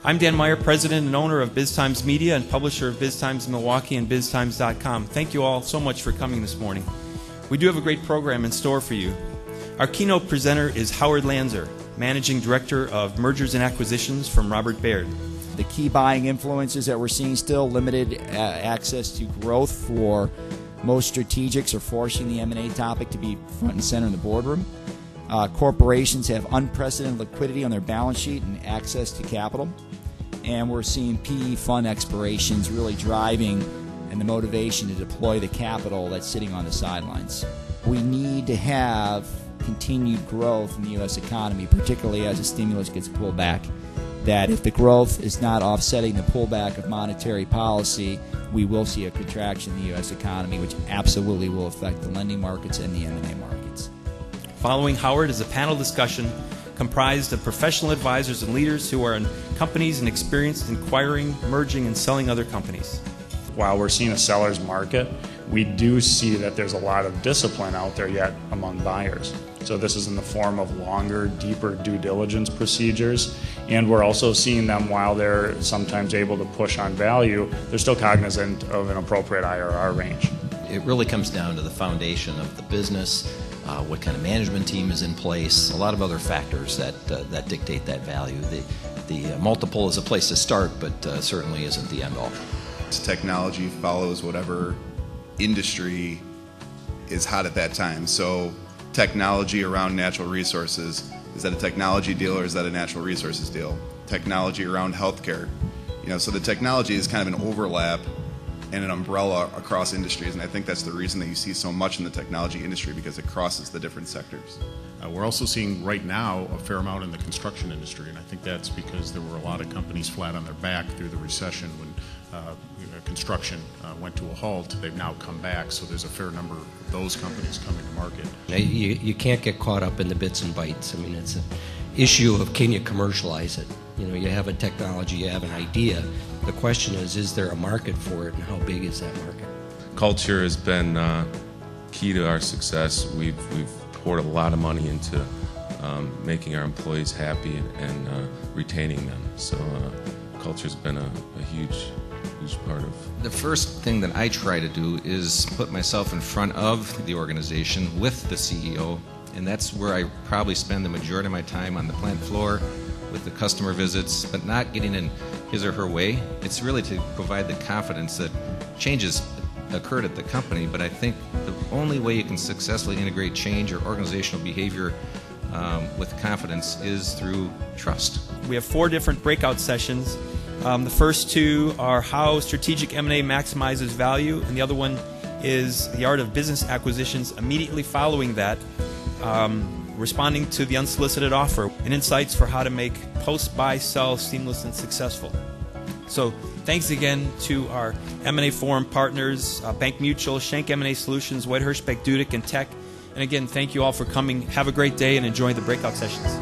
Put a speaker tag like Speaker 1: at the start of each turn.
Speaker 1: I'm Dan Meyer, president and owner of BizTimes Media and publisher of BizTimes Milwaukee and BizTimes.com. Thank you all so much for coming this morning. We do have a great program in store for you. Our keynote presenter is Howard Lanzer, Managing Director of Mergers and Acquisitions from Robert Baird.
Speaker 2: The key buying influences that we're seeing still limited access to growth for most strategics are forcing the M&A topic to be front and center in the boardroom. Corporations have unprecedented liquidity on their balance sheet and access to capital. And we're seeing PE fund expirations really driving and the motivation to deploy the capital that's sitting on the sidelines. We need to have continued growth in the U.S. economy, particularly as the stimulus gets pulled back. That if the growth is not offsetting the pullback of monetary policy, we will see a contraction in the U.S. economy, which absolutely will affect the lending markets and the M&A markets.
Speaker 1: Following Howard is a panel discussion comprised of professional advisors and leaders who are in companies and experienced in acquiring, merging, and selling other companies.
Speaker 3: While we're seeing a seller's market, we do see that there's a lot of discipline out there yet among buyers. So this is in the form of longer, deeper due diligence procedures, and we're also seeing them, while they're sometimes able to push on value, they're still cognizant of an appropriate IRR range.
Speaker 4: It really comes down to the foundation of the business, what kind of management team is in place, a lot of other factors that dictate that value. The multiple is a place to start, but certainly isn't the end all.
Speaker 5: Technology follows whatever industry is hot at that time. So technology around natural resources, is that a technology deal or is that a natural resources deal? Technology around healthcare. So the technology is kind of an overlap and an umbrella across industries, and I think that's the reason that you see so much in the technology industry, because it crosses the different sectors.
Speaker 6: We're also seeing right now a fair amount in the construction industry, and I think that's because there were a lot of companies flat on their back through the recession when construction went to a halt. They've now come back, so there's a fair number of those companies coming to market.
Speaker 7: You can't get caught up in the bits and bytes. I mean, it's an issue of can you commercialize it? You have a technology, you have an idea. The question is there a market for it, and how big is that market?
Speaker 8: Culture has been key to our success. We've poured a lot of money into making our employees happy and retaining them. So culture's been a huge part of.
Speaker 4: The first thing that I try to do is put myself in front of the organization with the CEO, and that's where I probably spend the majority of my time, on the plant floor with the customer visits, but not getting in his or her way. It's really to provide the confidence that changes occurred at the company, but I think the only way you can successfully integrate change or organizational behavior with confidence is through trust.
Speaker 1: We have 4 different breakout sessions. The first 2 are how strategic M&A maximizes value, and the other one is the art of business acquisitions. Immediately following that, responding to the unsolicited offer, and insights for how to make post-buy-sell seamless and successful. So thanks again to our M&A Forum partners, Bank Mutual, Schenck M&A Solutions, Whitehurst, Beck Dudek, and Tech. And again, thank you all for coming. Have a great day and enjoy the breakout sessions.